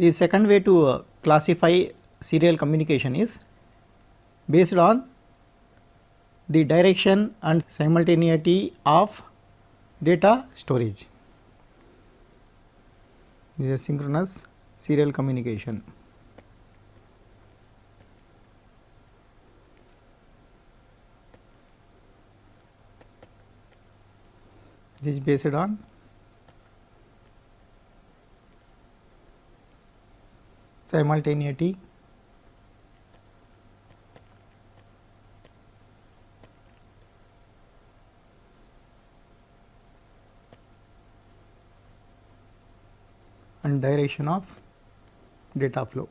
The second way to classify serial communication is based on the direction and simultaneity of data storage. This is synchronous serial communication. This is based on simultaneity and direction of data flow.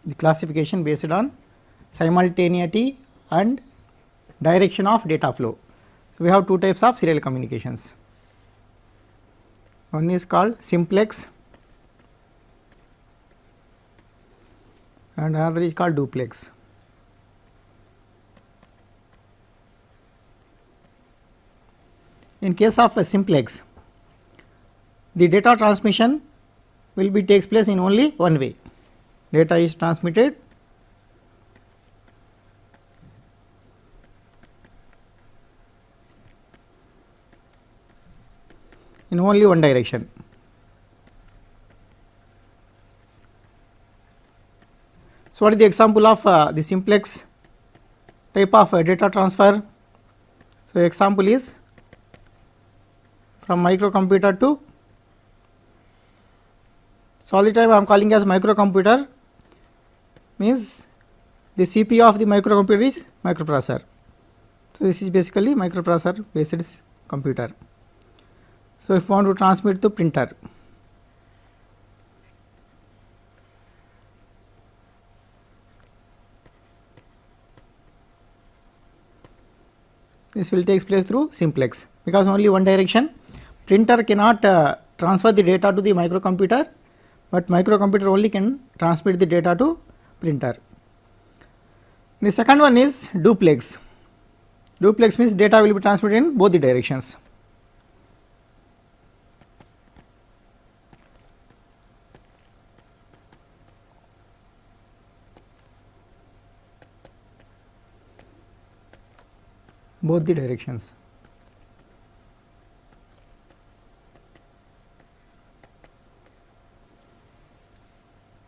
The classification based on simultaneity and direction of data flow. So, we have two types of serial communications. One is called simplex and another is called duplex. In case of a simplex, the data transmission will be takes place in only one way. Data is transmitted in only one direction. So, what is the example of the simplex type of data transfer? So, example is from microcomputer to, so all the time I am calling as microcomputer, means the CPU of the microcomputer is microprocessor. So, this is basically microprocessor based computer. So, if you want to transmit to printer, this will take place through simplex, because only one direction. Printer cannot transfer the data to the microcomputer, but microcomputer only can transmit the data to printer. The second one is duplex. Duplex means data will be transmitted in both the directions. Both the directions.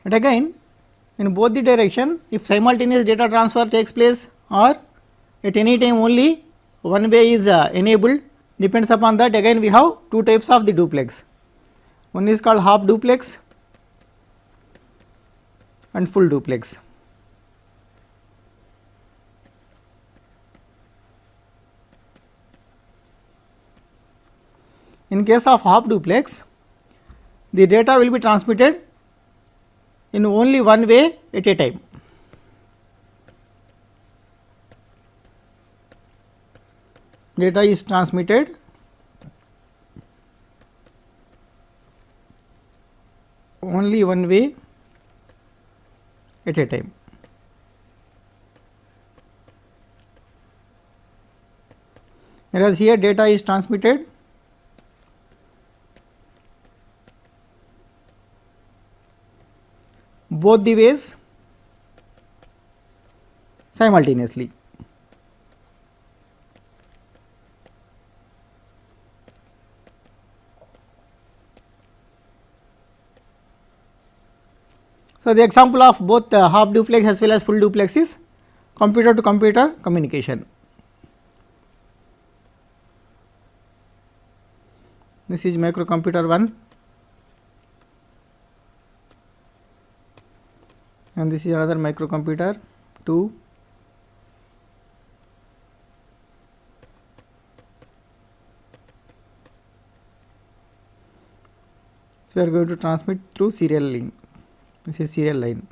But again, in both the direction, if simultaneous data transfer takes place or at any time only one way is enabled, depends upon that. Again, we have two types of the duplex. One is called half duplex and full duplex. In case of half duplex, the data will be transmitted in only one way at a time. Data is transmitted only one way at a time. Whereas here data is transmitted both the ways simultaneously. So, the example of both half duplex as well as full duplex is computer to computer communication. This is microcomputer 1 and this is another microcomputer 2. So, we are going to transmit through serial line. This is serial line.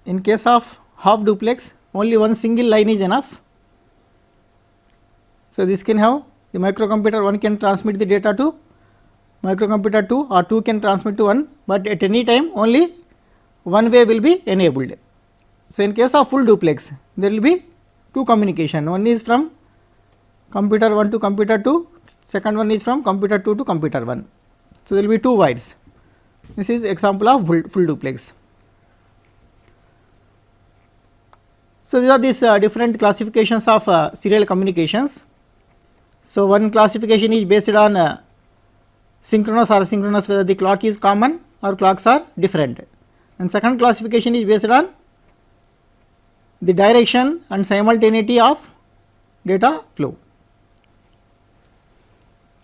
in case of half duplex, only one single line is enough. So, this can have the microcomputer 1 can transmit the data to microcomputer 2 or 2 can transmit to 1, but at any time only one way will be enabled. So, in case of full duplex, there will be two communication, one is from computer 1 to computer 2, second one is from computer 2 to computer 1. So, there will be two wires. This is example of full duplex. So, these are these different classifications of serial communications. So, one classification is based on synchronous or asynchronous, whether the clock is common or clocks are different, and second classification is based on the direction and simultaneity of data flow.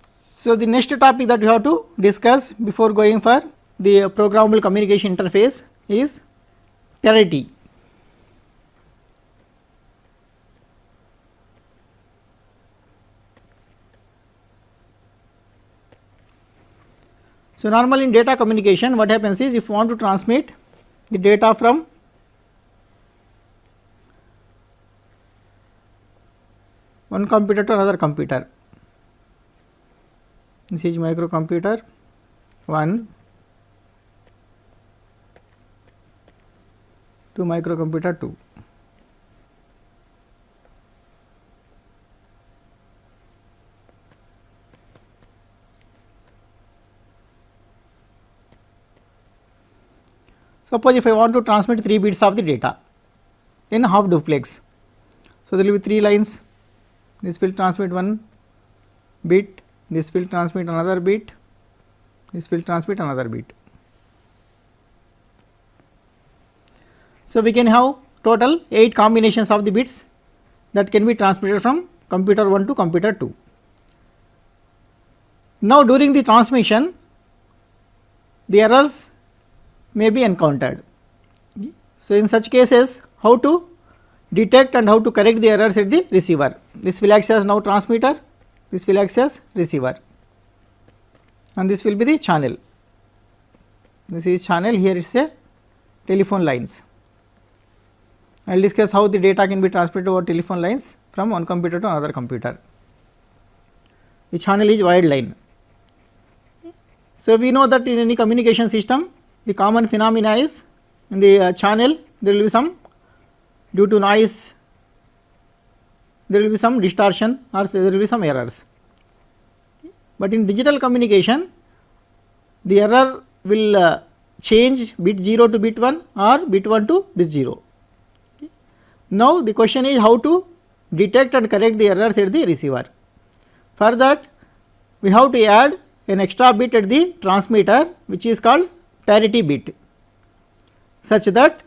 So, the next topic that we have to discuss before going for the programmable communication interface is parity. So, normally in data communication what happens is, if you want to transmit the data from one computer to another computer, this is microcomputer 1 to microcomputer 2. Suppose if I want to transmit 3 bits of the data in half duplex, so there will be 3 lines, this will transmit 1 bit, this will transmit another bit, this will transmit another bit. So, we can have total 8 combinations of the bits that can be transmitted from computer 1 to computer 2. Now, during the transmission, the errors may be encountered. So, in such cases, how to detect and how to correct the errors at the receiver? This will act as now transmitter, this will act as receiver, and this will be the channel. This is channel, here is a telephone lines. I will discuss how the data can be transmitted over telephone lines from one computer to another computer. The channel is wide line. So, we know that in any communication system, the common phenomena is in the channel there will be some, due to noise, there will be some distortion or there will be some errors. But in digital communication, the error will change bit 0 to bit 1 or bit 1 to bit 0. Now, the question is how to detect and correct the errors at the receiver. For that, we have to add an extra bit at the transmitter, which is called parity bit, such that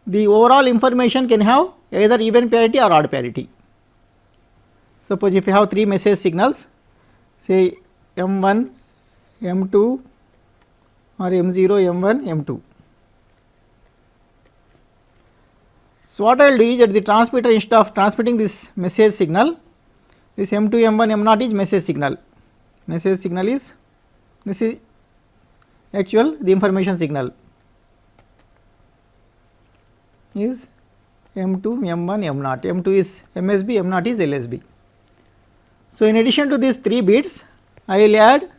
the overall information can have either even parity or odd parity. Suppose if you have 3 message signals, say M1, M2 or M0, M1, M2. So, what I will do is, at the transmitter, instead of transmitting this message signal, this M2, M1, M0 is message signal. Message signal is, this is actual the information signal is M2, M1, M0. M2 is MSB, M0 is LSB. So, in addition to these 3 bits, I will add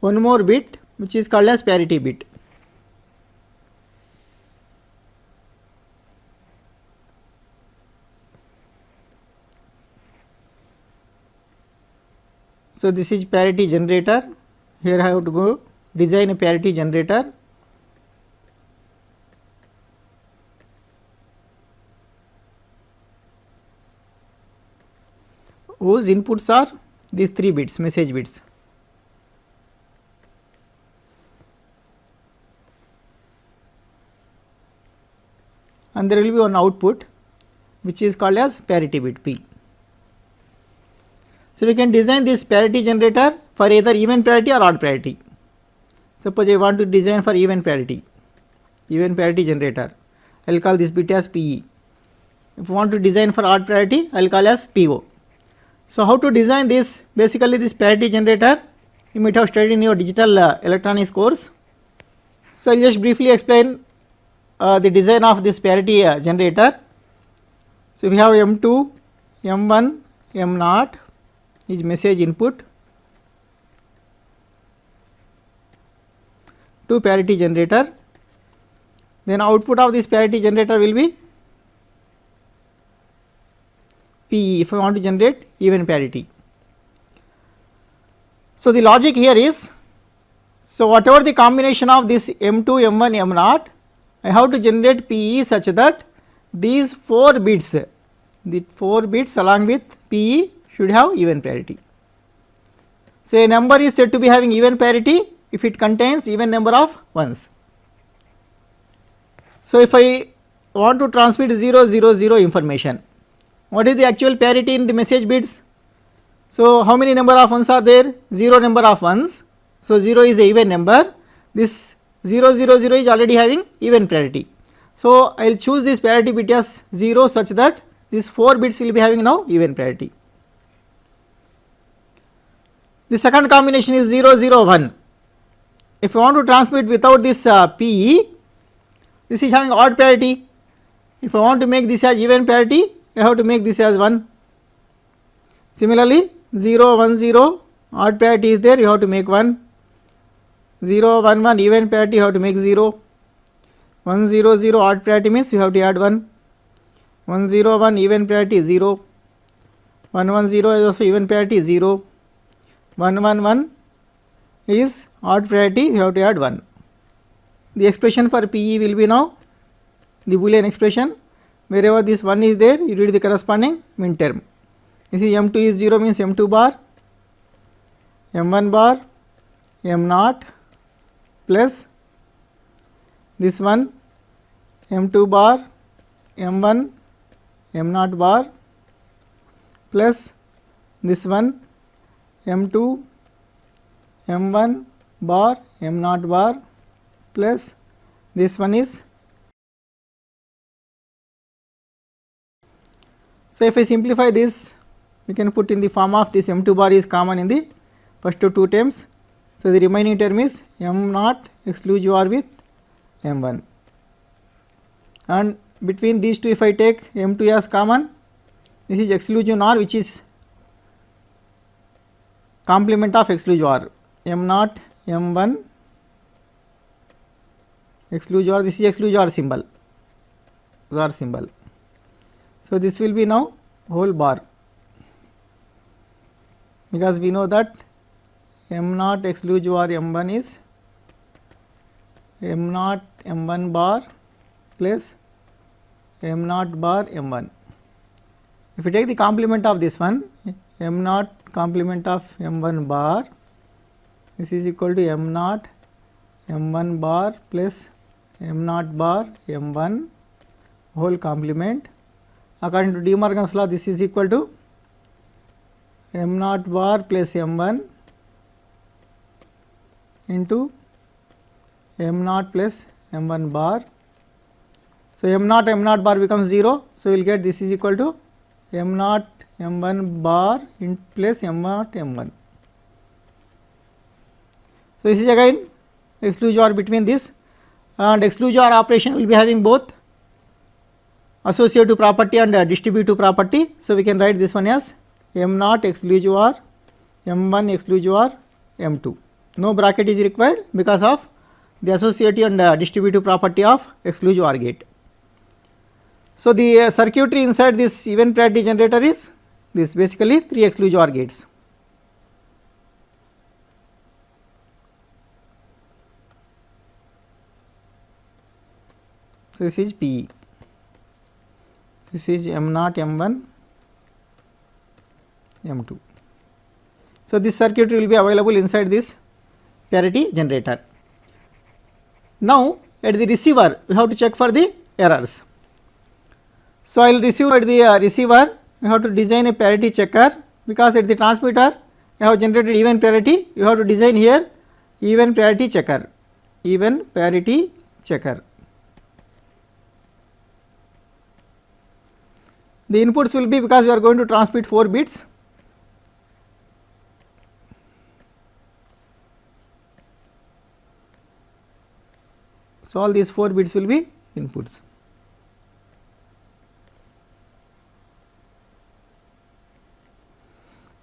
one more bit, which is called as parity bit. So, this is parity generator. Here I have to go design a parity generator. Whose inputs are these 3 bits, message bits. And there will be one output, which is called as parity bit P. So, we can design this parity generator for either even parity or odd parity. Suppose I want to design for even parity generator, I will call this bit as PE. If I want to design for odd parity, I will call as PO. So, how to design this? Basically, this parity generator you might have studied in your digital electronics course. So, I will just briefly explain the design of this parity generator. So, we have M2, M1, M0 is message input to parity generator. Then output of this parity generator will be PE if I want to generate even parity. So, the logic here is, so whatever the combination of this M2, M1, M0, I have to generate PE such that these 4 bits, the 4 bits along with PE should have even parity. So, a number is said to be having even parity if it contains even number of ones. So, if I want to transmit 0, 0, 0 information, what is the actual parity in the message bits? So, how many number of ones are there? 0 number of ones. So, 0 is a even number. This 0, 0, 0 is already having even parity. So, I will choose this parity bit as 0 such that these 4 bits will be having now even parity. The second combination is 0, 0, 1. If I want to transmit without this PE, this is having odd parity. If I want to make this as even parity, I have to make this as 1. Similarly, 0, 1, 0 odd parity is there, you have to make 1. 0, 1, 1 even parity, you have to make 0. 1, 0, 0 odd parity means you have to add 1. 1, 0, 1 even parity 0. 1, 1, 0 is also even parity 0. 1, 1, 1 is odd parity, you have to add 1. The expression for PE will be now the Boolean expression. Wherever this 1 is there, you read the corresponding min term. This is M2 is 0 means M2 bar, M1 bar, M0 plus this one M2 bar, M1, M0 bar plus this one M2, M1 bar, M0 bar plus this one is. So, if I simplify this, we can put in the form of this M2 bar is common in the first 2 terms. So, the remaining term is M0 exclude UR with M1, and between these two if I take M2 as common, this is exclusion OR which is complement of exclusion OR, M0 M1 exclude OR, this is exclude OR symbol, OR symbol. So, this will be now whole bar, because we know that M0 exclude OR M1 is M0 M1 bar plus M0 bar M1. If you take the complement of this one, M0 complement of M1 bar, this is equal to M0 M1 bar plus M0 bar M1 whole complement. According to De Morgan's law, this is equal to M0 bar plus M1 into M0 plus M1 bar. So, M0 M0 bar becomes 0. So, we will get this is equal to M0 M1 bar in plus M0 M1. So, this is again exclusion OR between this, and exclusion OR operation will be having both associative property and distributive property. So, we can write this one as M0 exclusion OR M1 exclusion OR M2. No bracket is required because of the associative and distributive property of exclusion OR gate. So, the circuitry inside this even parity generator is this, basically 3 exclusion OR gates. So, this is PE, this is M0 M1 M2. So, this circuitry will be available inside this parity generator. Now, at the receiver we have to check for the errors. So, I will receive at the receiver, we have to design a parity checker, because at the transmitter I have generated even parity, you have to design here even parity checker, even parity checker. The inputs will be, because we are going to transmit 4 bits, so all these 4 bits will be inputs.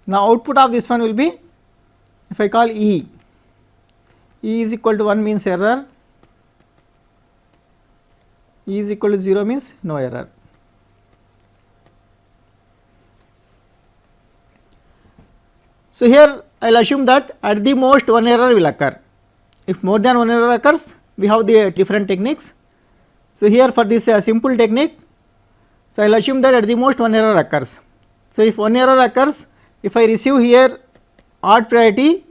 Now output of this one will be, if I call E is equal to 1 means error, E is equal to 0 means no error. So here I will assume that at the most one error will occur. If more than one error occurs, we have the different techniques. So here for this simple technique, so I will assume that at the most one error occurs. So if one error occurs, if I receive here odd priority,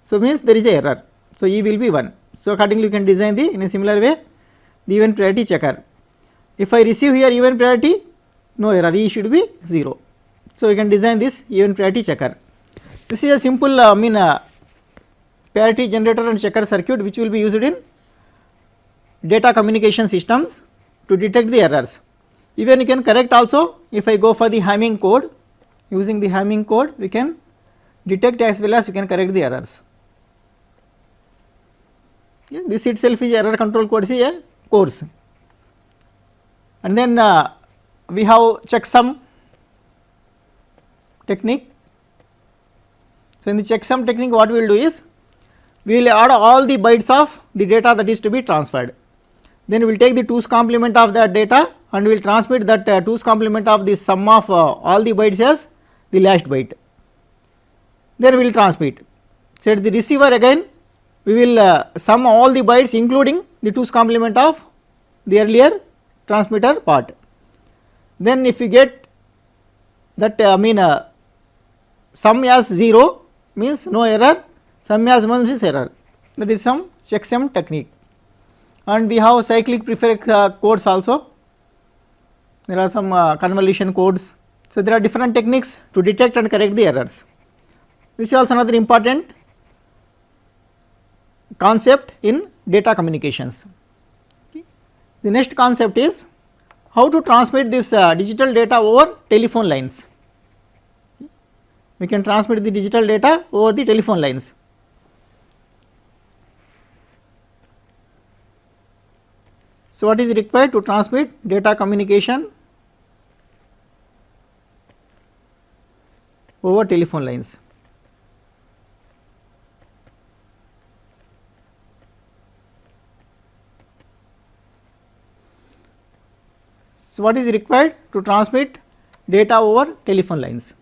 so means there is a error. So E will be 1. So accordingly you can design the in a similar way the even priority checker. If I receive here even priority, no error, E should be 0. So you can design this even priority checker. This is a simple parity generator and checker circuit which will be used in data communication systems to detect the errors. Even you can correct also, if I go for the Hamming code, using the Hamming code we can detect as well as you can correct the errors. Yeah, this itself is error control code, is a course. And then we have checksum technique. So in the checksum technique what we will do is, we will add all the bytes of the data that is to be transferred. Then we will take the 2's complement of that data and we will transmit that 2's complement of the sum of all the bytes as the last byte. Then we will transmit. So at the receiver again we will sum all the bytes including the 2's complement of the earlier transmitter part. Then if we get that sum as 0 means no error, sum as 1 means error. That is some checksum technique. And we have cyclic prefix codes also. There are some convolution codes. So there are different techniques to detect and correct the errors. This is also another important concept in data communications. Okay. The next concept is how to transmit this digital data over telephone lines. We can transmit the digital data over the telephone lines. So what is required to transmit data communication over telephone lines? So what is required to transmit data over telephone lines?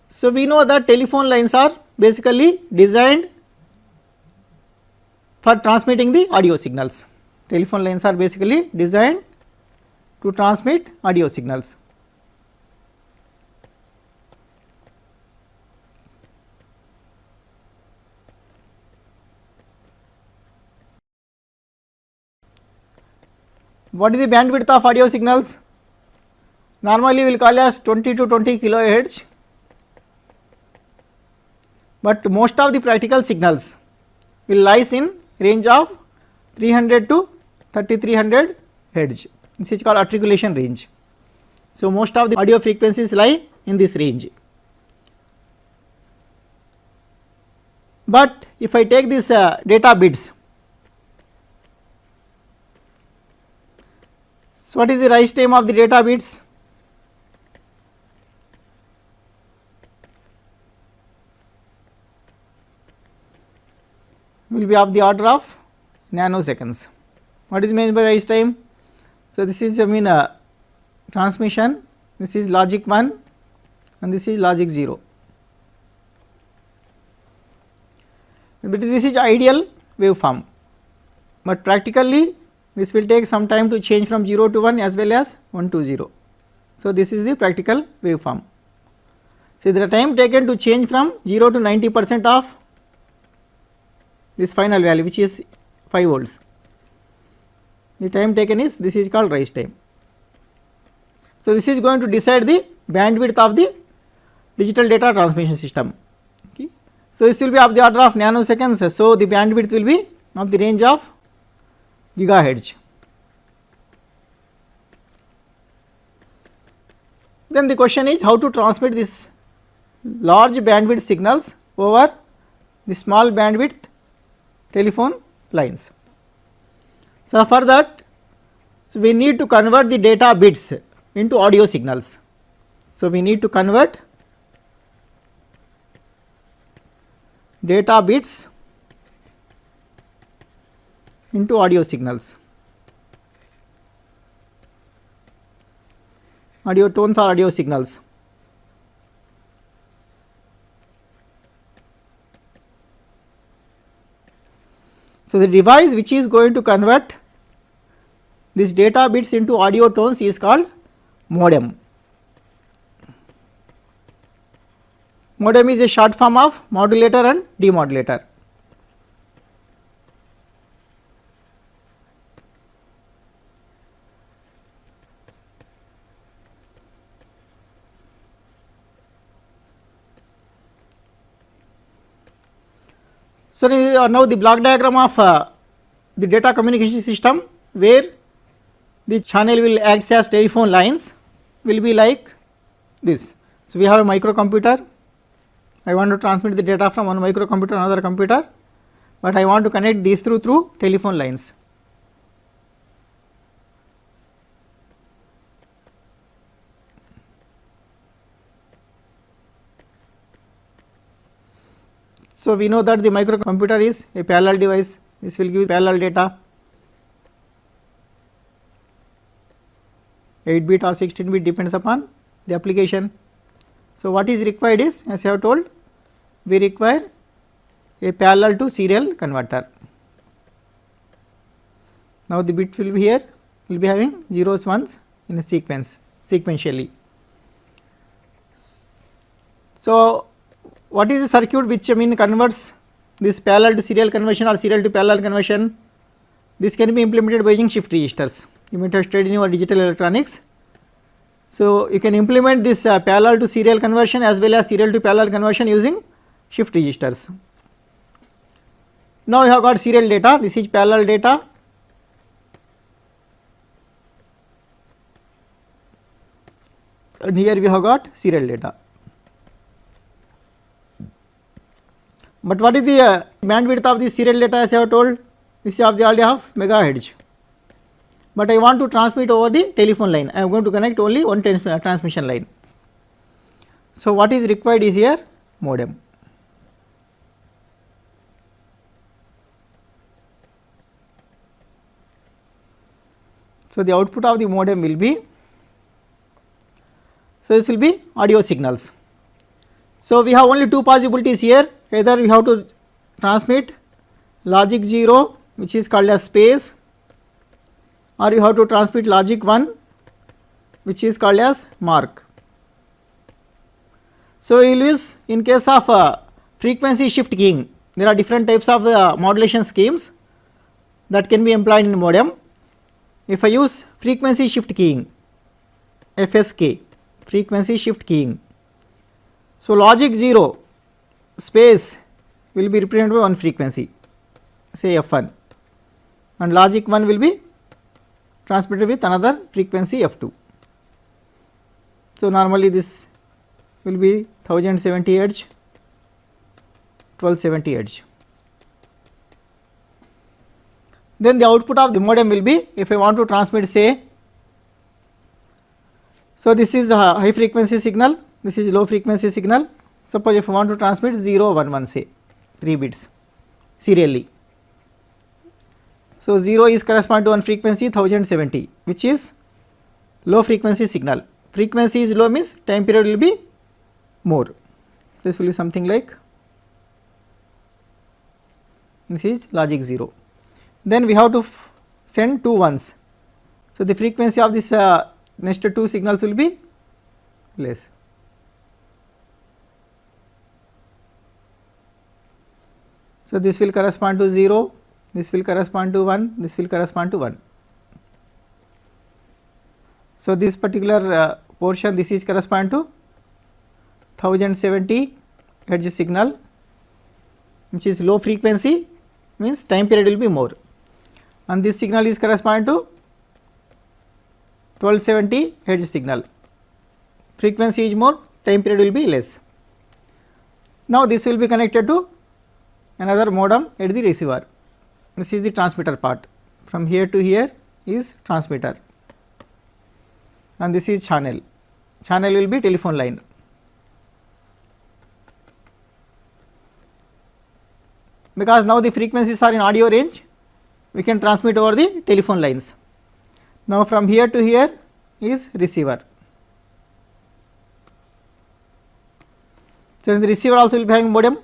So we know that telephone lines are basically designed for transmitting the audio signals. Telephone lines are basically designed to transmit audio signals. What is the bandwidth of audio signals? Normally we will call as 20 to 20 kilohertz, but most of the practical signals will lies in range of 300 to 3300 hertz. This is called articulation range. So most of the audio frequencies lie in this range. But if I take this data bits, so what is the rise time of the data bits? Will be of the order of nanoseconds. What is meant by rise time? So this is transmission, this is logic 1 and this is logic 0. But this is ideal waveform, but practically this will take some time to change from 0 to 1 as well as 1 to 0. So this is the practical waveform. So the time taken to change from 0 to 90% of this final value, which is 5 volts. The time taken is, this is called rise time. So this is going to decide the bandwidth of the digital data transmission system. Okay. So this will be of the order of nanoseconds. So the bandwidth will be of the range of gigahertz. Then the question is how to transmit this large bandwidth signals over the small bandwidth telephone lines. So for that So, we need to convert the data bits into audio signals. So, we need to convert data bits into audio signals, audio tones or audio signals. So, the device which is going to convert this data bits into audio tones is called modem. Modem is a short form of modulator and demodulator. So, now the block diagram of the data communication system, where the channel will act as telephone lines, will be like this. So, we have a microcomputer. I want to transmit the data from one microcomputer to another computer, but I want to connect these through telephone lines. So, we know that the microcomputer is a parallel device. This will give parallel data, 8-bit or 16-bit depends upon the application. So, what is required is, as I have told, we require a parallel to serial converter. Now, the bit will be here, will be having zeros, ones in a sequence, sequentially. So, what is the circuit which converts this parallel to serial conversion or serial to parallel conversion? This can be implemented by using shift registers. You might have studied in your digital electronics. So, you can implement this parallel to serial conversion as well as serial to parallel conversion using shift registers. Now, you have got serial data, this is parallel data, and here we have got serial data. But what is the bandwidth of this serial data? As I have told, this is of the order of megahertz, but I want to transmit over the telephone line. I am going to connect only one transmission line. So, what is required is here modem. So, the output of the modem will be, so this will be audio signals. So, we have only two possibilities here, either we have to transmit logic 0, which is called as space, or you have to transmit logic 1, which is called as mark. So, we will use in case of frequency shift keying, there are different types of modulation schemes that can be employed in modem. If I use frequency shift keying, FSK, frequency shift keying. So, logic 0 space will be represented by one frequency, say F1, and logic 1 will be transmitted with another frequency F2. So, normally this will be 1070 Hz, 1270 Hz. Then the output of the modem will be, if I want to transmit, say, so this is a high frequency signal, this is low frequency signal. Suppose if I want to transmit 0, 1, 1, say 3 bits serially. So, 0 is correspond to one frequency 1070, which is low frequency signal. Frequency is low means time period will be more. This will be something like, this is logic 0. Then we have to send two ones. So, the frequency of this next two signals will be less. So, this will correspond to 0, this will correspond to 1, this will correspond to 1. So, this particular portion, this is correspond to 1070 Hz signal, which is low frequency, means time period will be more, and this signal is correspond to 1270 Hz signal, frequency is more, time period will be less. Now, this will be connected to another modem at the receiver. This is the transmitter part. From here to here is transmitter and this is channel. Channel will be telephone line. Because now the frequencies are in audio range, we can transmit over the telephone lines. Now from here to here is receiver. So in the receiver also will be having modem.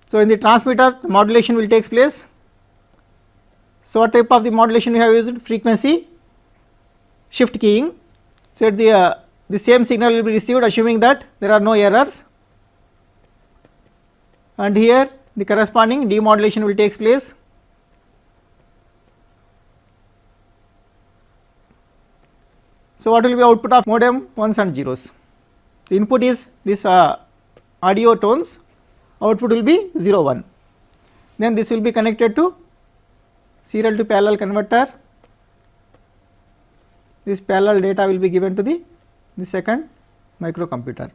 So in the transmitter modulation will take place. So what type of the modulation we have used? Frequency shift keying. So the same signal will be received assuming that there are no errors, and here the corresponding demodulation will take place. So what will be output of modem? Ones and zeros. The input is this audio tones, output will be 0 1. Then this will be connected to serial to parallel converter. This parallel data will be given to the second microcomputer.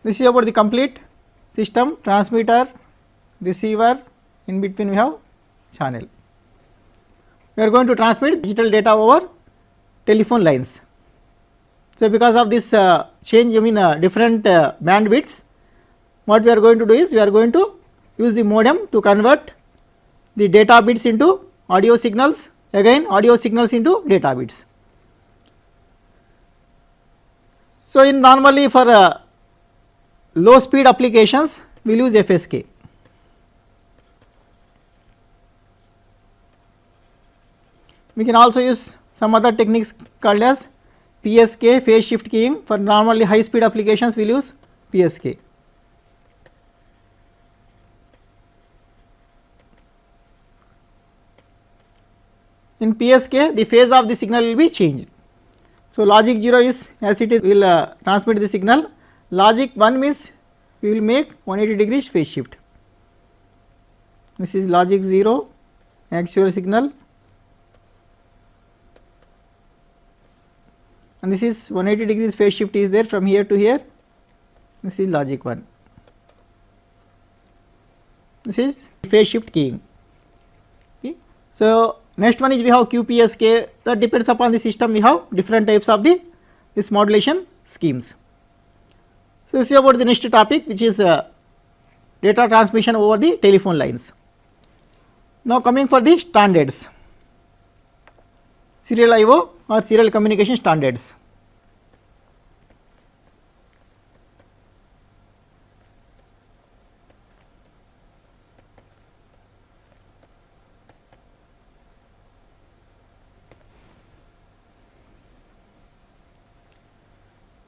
This is about the complete system: transmitter, receiver, in between we have channel. We are going to transmit digital data over telephone lines. So because of this change different bandwidths, what we are going to do is we are going to use the modem to convert the data bits into audio signals, again audio signals into data bits. So in normally for low speed applications we will use FSK. We can also use some other techniques called as PSK, phase shift keying. For normally high speed applications we will use PSK. In PSK the phase of the signal will be changed. So logic 0 is as it is, we will transmit the signal. Logic 1 means we will make 180 degrees phase shift. This is logic 0, actual signal, and this is 180 degrees phase shift is there from here to here. This is logic 1. This is phase shift keying. Okay. So next one is we have QPSK. That depends upon the system. We have different types of this modulation schemes. So this is about the next topic, which is data transmission over the telephone lines. Now coming for the standards, serial IO or serial communication standards.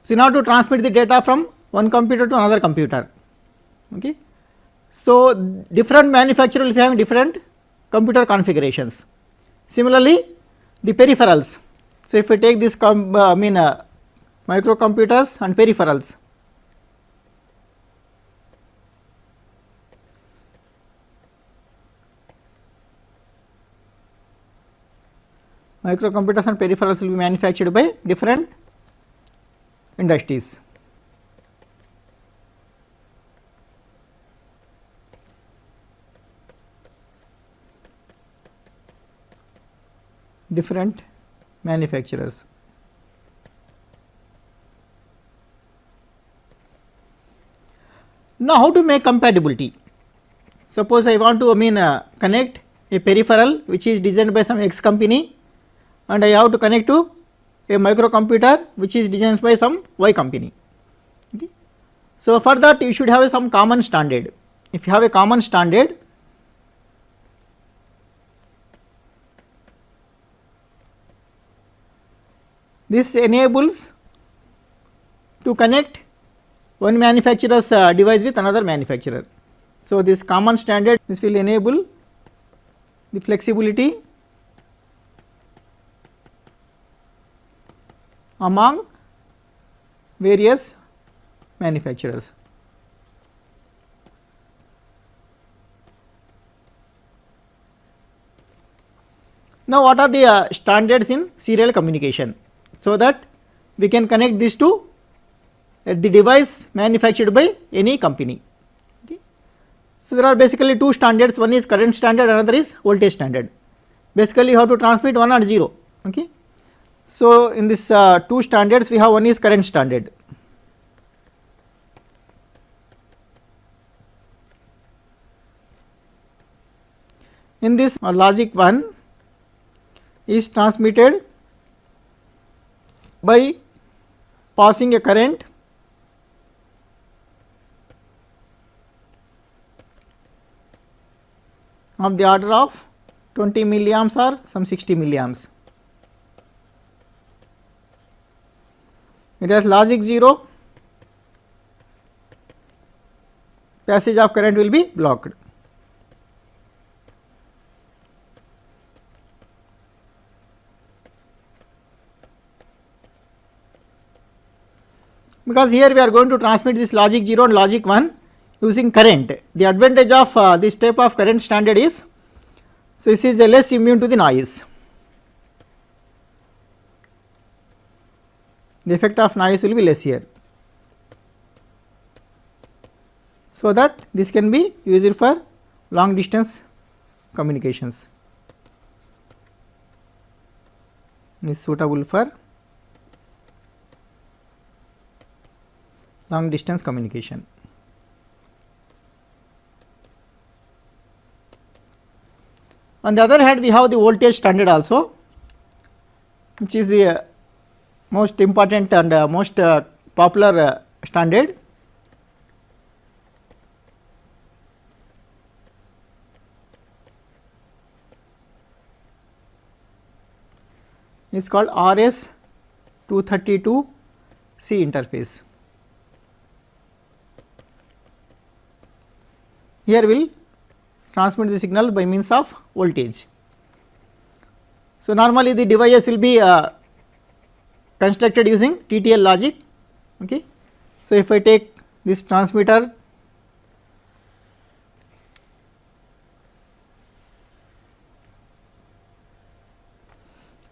So now to transmit the data from one computer to another computer. Okay. So different manufacturer will be having different computer configurations. Similarly, the peripherals. So if we take this microcomputers and peripherals. Microcomputers and peripherals will be manufactured by different industries. Different manufacturers. Now how to make compatibility? Suppose I want to connect a peripheral which is designed by some X company, and I have to connect to a microcomputer which is designed by some Y company. Okay. So for that you should have some common standard. If you have a common standard, this enables to connect one manufacturer's device with another manufacturer. So this common standard, this will enable the flexibility among various manufacturers. Now what are the standards in serial communication? So that we can connect this to the device manufactured by any company. Okay. So, there are basically two standards, one is current standard, another is voltage standard. Basically you have to transmit 1 or 0. Okay. So, in this two standards we have, one is current standard. In this logic 1 is transmitted by passing a current of the order of 20 milliamps or some 60 milliamps. Whereas logic 0, passage of current will be blocked. Because here we are going to transmit this logic 0 and logic 1 using current. The advantage of this type of current standard is, so this is less immune to the noise. The effect of noise will be less here. So that this can be used for long distance communications. Is suitable for long distance communication. On the other hand, we have the voltage standard also, which is the most important and most popular standard. It is called RS-232C interface. Here we will transmit the signal by means of voltage. So, normally the device will be constructed using TTL logic. Okay. So, if I take this transmitter,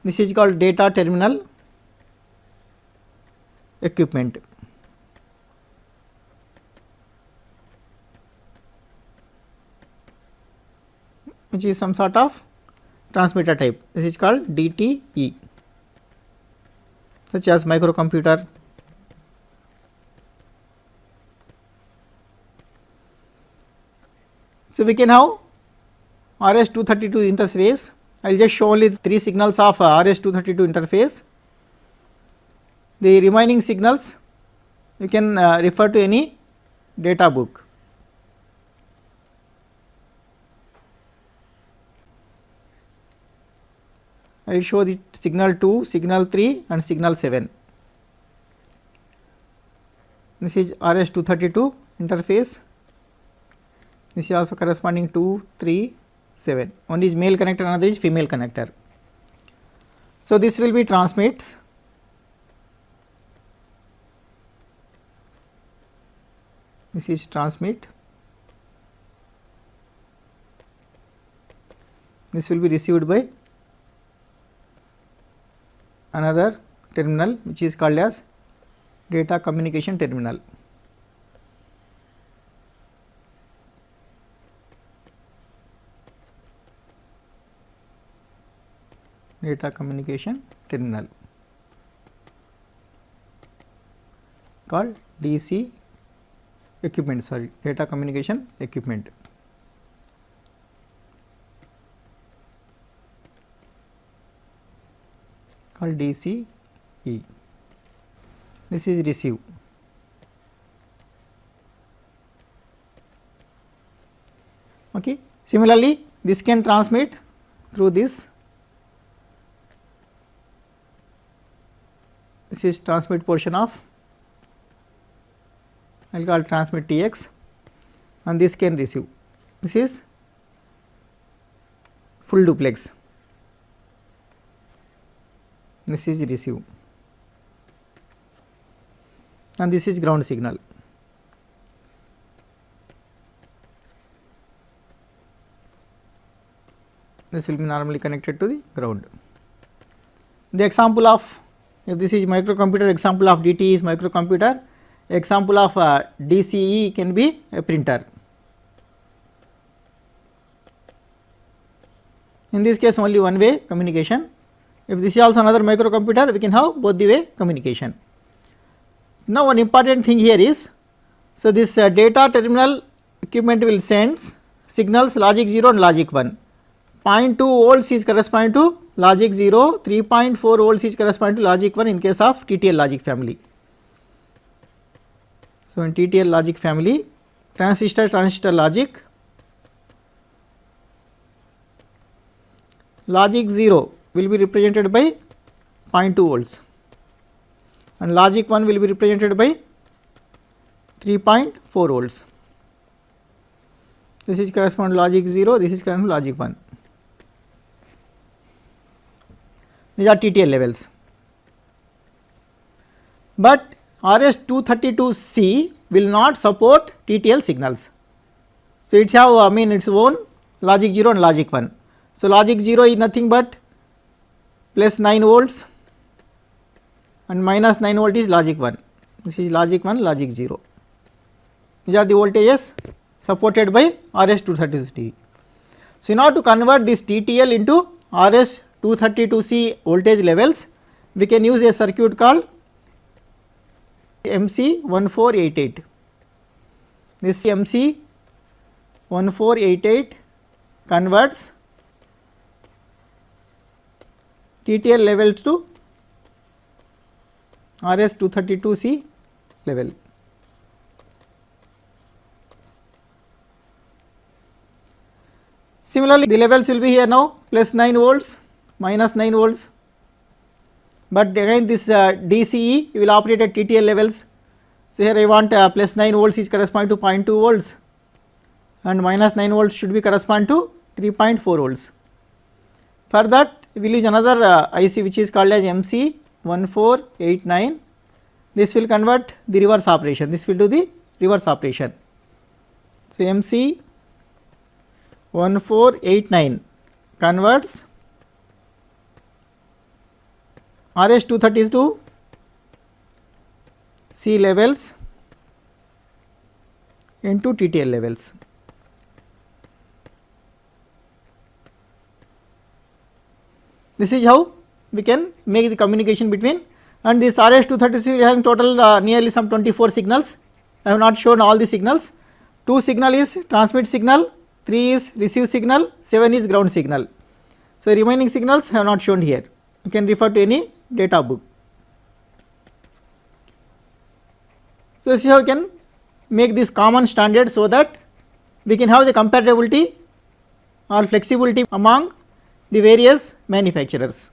this is called data terminal equipment. Which is some sort of transmitter type. This is called DTE, such as microcomputer. So, we can have RS-232 interface. I will just show only 3 signals of RS-232 interface. The remaining signals you can refer to any data book. I will show the signal 2, signal 3 and signal 7. This is RS-232 interface. This is also corresponding 2, 3, 7. One is male connector, another is female connector. So, this will be transmits. This is transmit. This will be received by another terminal, which is called as data communication terminal. Data communication terminal called DC equipment, sorry, data communication equipment. Called DCE. This is receive. Okay. Similarly, this can transmit through this. This is transmit portion of, I will call transmit TX, and this can receive. This is full duplex. This is receive, and this is ground signal. This will be normally connected to the ground. The example of If this is microcomputer, example of DT is microcomputer, example of DCE can be a printer. In this case only one way communication. If this is also another microcomputer, we can have both the way communication. Now one important thing here is, so this data terminal equipment will send signals logic 0 and logic 1. 0.2 volts is corresponding to logic 0, 3.4 volts is corresponding to logic 1 in case of TTL logic family. So in TTL logic family, transistor logic, logic 0 will be represented by 0.2 volts and logic 1 will be represented by 3.4 volts. This is correspond to logic 0, this is correspond to logic 1. These are TTL levels. But RS-232C will not support TTL signals. So it have its own logic 0 and logic 1. So logic 0 is nothing but plus 9 volts and minus 9 volt is logic 1. This is logic 1, logic 0. These are the voltages supported by RS-232C. So in order to convert this TTL into RS-232C voltage levels, we can use a circuit called MC1488. This MC1488 converts TTL levels to RS-232C level. Similarly, the levels will be here now plus 9 volts, minus 9 volts, but again this DCE will operate at TTL levels. So here I want plus 9 volts is corresponding to 0.2 volts and minus 9 volts should be correspond to 3.4 volts. For that we will use another IC which is called as MC1489. This will convert the reverse operation, this will do the reverse operation. So MC1489 converts RS-232C levels into TTL levels. This is how we can make the communication between, and this RS-232 having total nearly some 24 signals. I have not shown all the signals. 2 signal is transmit signal, 3 is receive signal, 7 is ground signal. So remaining signals I have not shown here. You can refer to any data book. So this is how we can make this common standard so that we can have the compatibility or flexibility among the various manufacturers.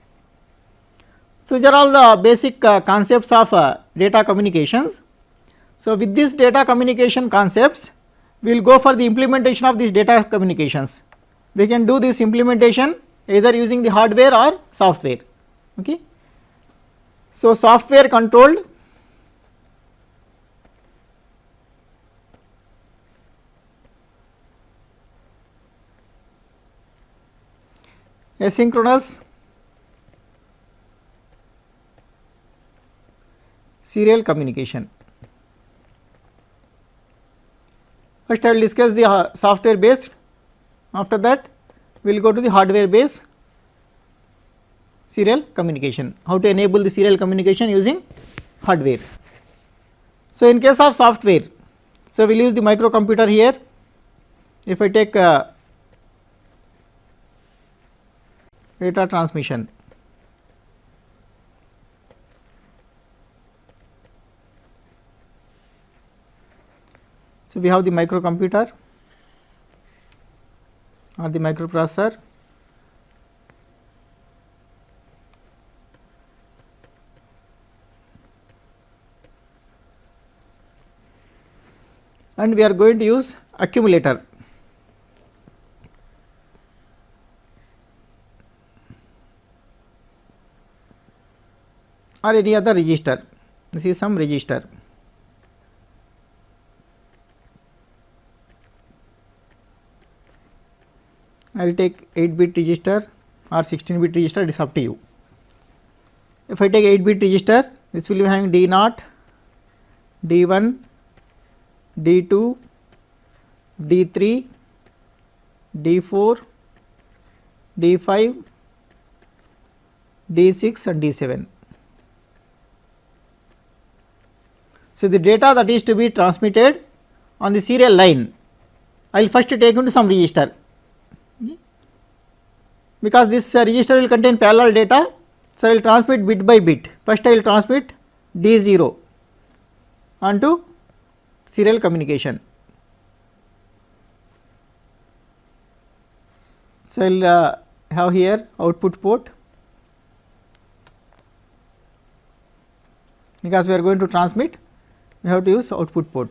So these are all the basic concepts of data communications. So with this data communication concepts, we will go for the implementation of these data communications. We can do this implementation either using the hardware or software. Okay. So software controlled asynchronous serial communication. First I will discuss the software based, after that we will go to the hardware based serial communication, how to enable the serial communication using hardware. So in case of software, so we will use the microcomputer here. If I take data transmission, so we have the microcomputer or the microprocessor, and we are going to use accumulator. Or any other register. This is some register. I will take 8-bit register or 16-bit register, it is up to you. if I take 8-bit register, this will be having D0, D1, D2, D3, D4, D5, D6 and D7. So, the data that is to be transmitted on the serial line, I will first take into some register, because this register will contain parallel data. So, I will transmit bit by bit. First I will transmit D0 onto serial communication. So, I will have here output port, because we are going to transmit, we have to use output port.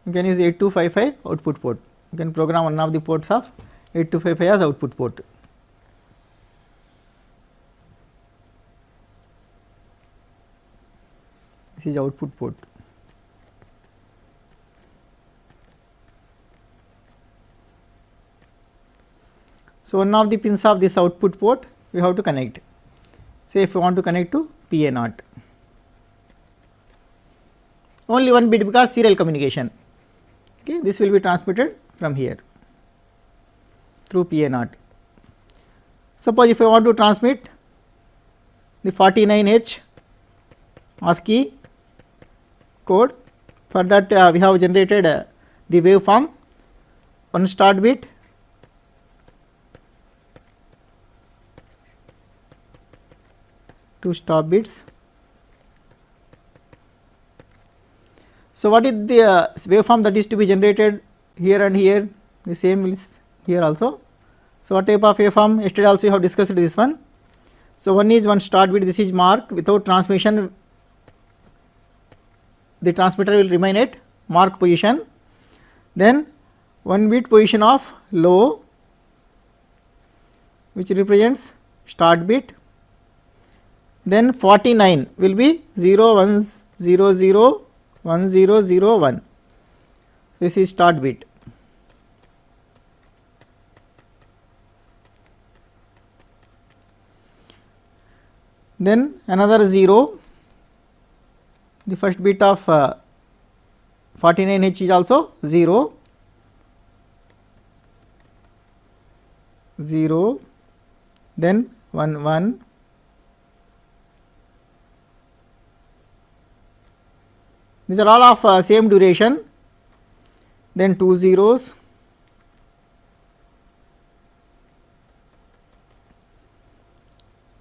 You can use 8255 output port. You can program one of the ports of 8255 as output port. This is output port. So, one of the pins of this output port we have to connect. Say if you want to connect to PA0, only one bit, because serial communication. Okay, this will be transmitted from here through PA0. Suppose if I want to transmit the 49H ASCII code, for that we have generated the waveform, one start bit, two stop bits. So, what is the waveform that is to be generated here and here? The same is here also. So, what type of waveform? Yesterday also we have discussed this one. So, one is one start bit, this is mark, without transmission the transmitter will remain at mark position. Then one bit position of low, which represents start bit. Then 49 will be 0 1 0 0 1 0 0 1. This is start bit. Then another 0. The first bit of 49H is also 0, 0, then 1 1, these are all of same duration, then 2 zeros,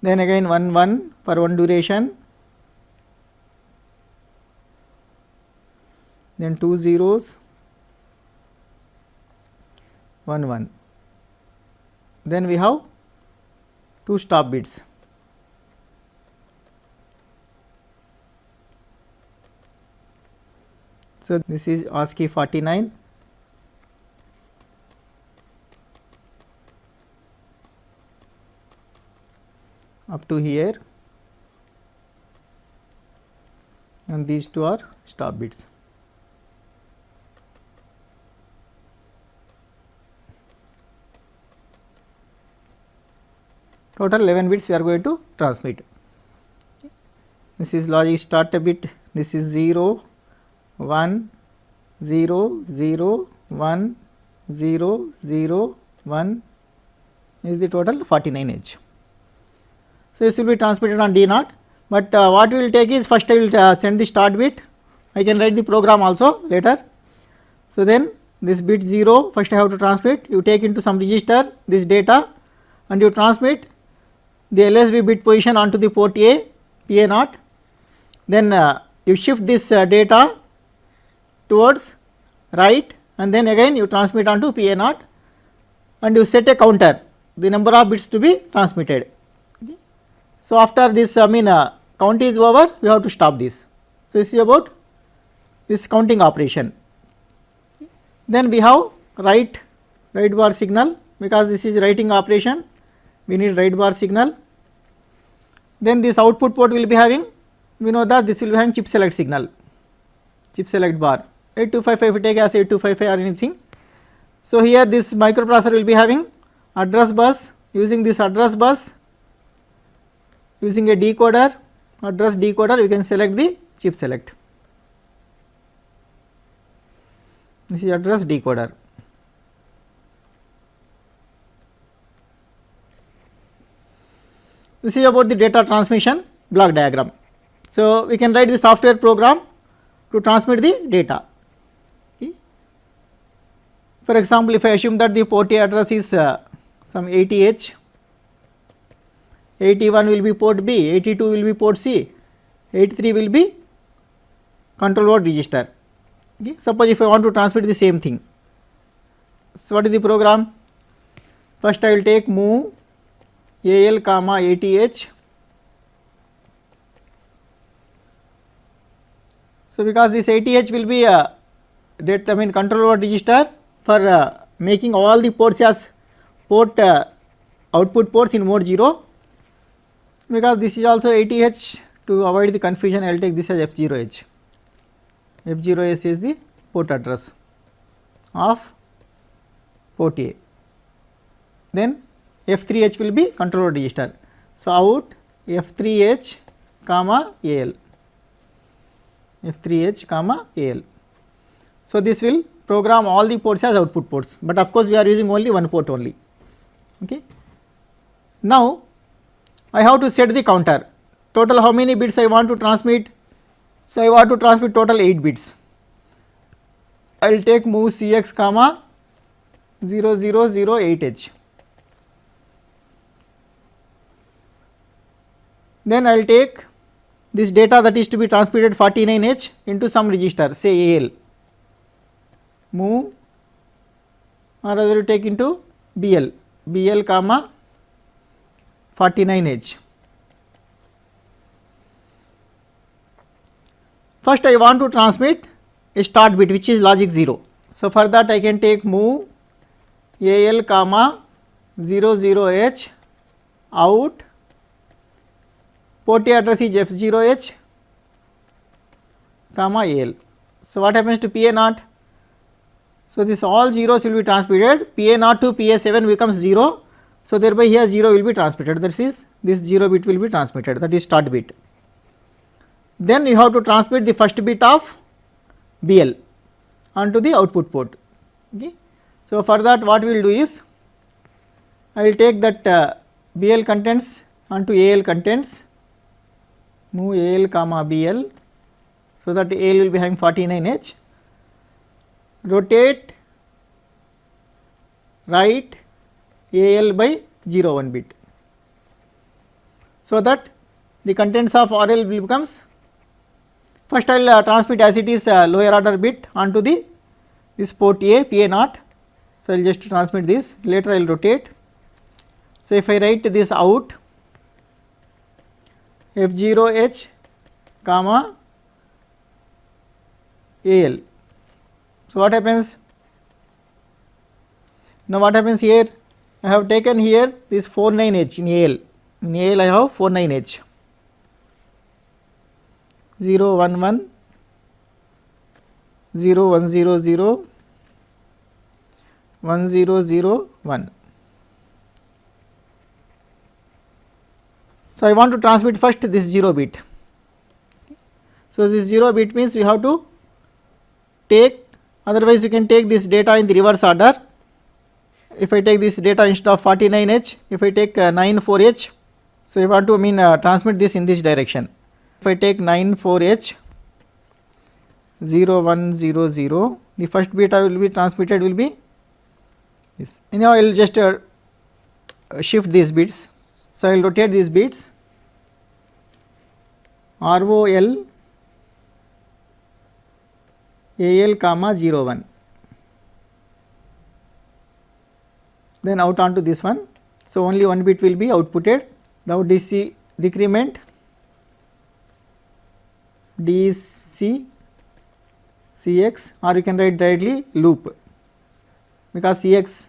then again 1 1 for one duration, then 2 zeros, 1 1, then we have 2 stop bits. So, this is ASCII 49, up to here, and these two are stop bits. Total 11 bits we are going to transmit. This is logic start bit, this is 0, 1, 0, 0, 1, 0, 0, 1 is the total 49H. So, this will be transmitted on D0, but what we will take is first I will send the start bit, I can write the program also later. So, then this bit 0 first I have to transmit, you take into some register this data and you transmit the LSB bit position onto the port A, PA0, then you shift this data towards right, and then again you transmit onto PA0 and you set a counter, the number of bits to be transmitted. Okay. So, after this count is over, we have to stop this. So, this is about this counting operation. Then we have write bar signal, because this is writing operation, we need write bar signal. Then this output port will be having, we know that this will be having chip select signal, chip select bar, 8255 if you take as 8255 or anything. So, here this microprocessor will be having address bus, using this address bus using a decoder, address decoder, you can select the chip select. This is address decoder. This is about the data transmission block diagram. So, we can write the software program to transmit the data. Okay. For example, if I assume that the port A address is some 80H, 81 will be port B, 82 will be port C, 83 will be control word register. Okay. Suppose if I want to transmit the same thing. So, what is the program? First I will take move AL comma 80H. So, because this 80H will be control word register for making all the ports as port output ports in mode 0, because this is also 80H. To avoid the confusion, I will take this as F0H. F0H is the port address of port A. Then F3H will be control word register. So, out F3H comma AL, F3H comma AL. So, this will program all the ports as output ports, but of course, we are using only one port only. Okay. Now, I have to set the counter. Total how many bits I want to transmit? So, I want to transmit total 8 bits. I will take move CX comma 0008H. Then I will take this data that is to be transmitted 49H into some register, say AL, move, or I will take into BL comma 49H. First I want to transmit a start bit which is logic 0. So, for that I can take move AL comma 00H out, port A address is F0H comma AL. So, what happens to PA0? So, this all zeros will be transmitted, PA0 to PA7 becomes 0. So, thereby here 0 will be transmitted, that is this 0 bit will be transmitted, that is start bit. Then you have to transmit the first bit of BL onto the output port. Okay. So, for that what we will do is, I will take that BL contents onto AL contents, move AL comma BL, so that AL will be having 49H, rotate right AL by 0 1 bit, so that the contents of RL will becomes, first I will transmit as it is lower order bit onto the this port A PA0. So, I will just transmit this, later I will rotate. So, if I write this out F0H comma AL. So, what happens? Now, what happens here? I have taken here this 49H in AL. In AL I have 49H 0 1 1 0 1 0 0 1 0 0 1. So, I want to transmit first this 0 bit. So, this 0 bit means we have to take, otherwise you can take this data in the reverse order. If I take this data instead of 49H, if I take 94H, so I want to transmit this in this direction. If I take 94H 0 1 0 0, the first bit I will be transmitted will be this. Now, I will just shift these bits. So, I will rotate these bits ROL AL comma 0 1, then out onto this one. So, only one bit will be outputted. Now, DC decrement DC CX, or you can write directly loop, because CX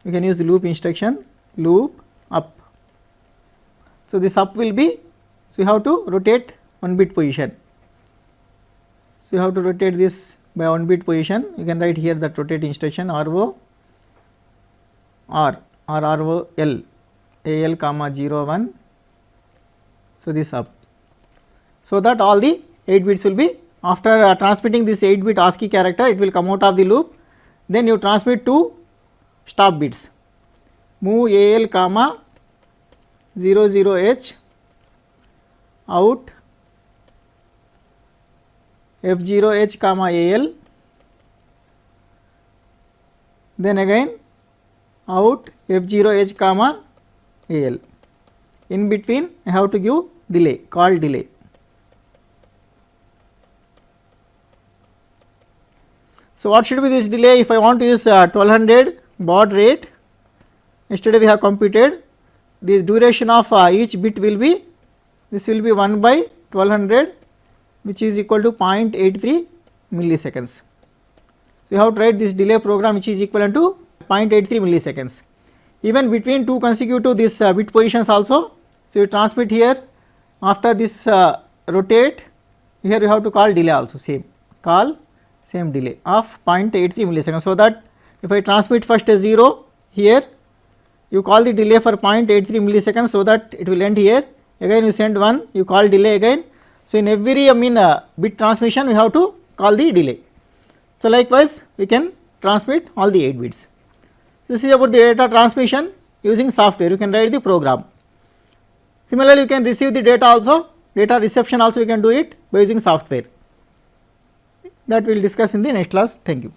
you can use the loop instruction, loop up. So, this up will be, so you have to rotate 1 bit position. So, you have to rotate this by 1 bit position. You can write here that rotate instruction RO R or ROL AL comma 0 1 So, this up. So, that all the 8 bits will be after transmitting this 8 bit ASCII character, it will come out of the loop. Then you transmit 2 stop bits, move AL comma 00H out F0H comma AL, then again out F0H comma AL. In between I have to give delay, call delay. So, what should be this delay? If I want to use 1200 baud rate, yesterday we have computed the duration of each bit will be, this will be 1 by 1200, which is equal to 0.83 milliseconds. So, you have to write this delay program which is equivalent to 0.83 milliseconds. Even between 2 consecutive this bit positions also. So, you transmit here, after this rotate, here you have to call delay also, same call same delay of 0.83 milliseconds. So, that if I transmit first a 0 here, you call the delay for 0.83 milliseconds, so that it will end here, again you send 1, you call delay again. So, in every bit transmission we have to call the delay. So, likewise we can transmit all the 8 bits. This is about the data transmission using software, you can write the program. Similarly, you can receive the data also, data reception also you can do it by using software. That we will discuss in the next class. Thank you.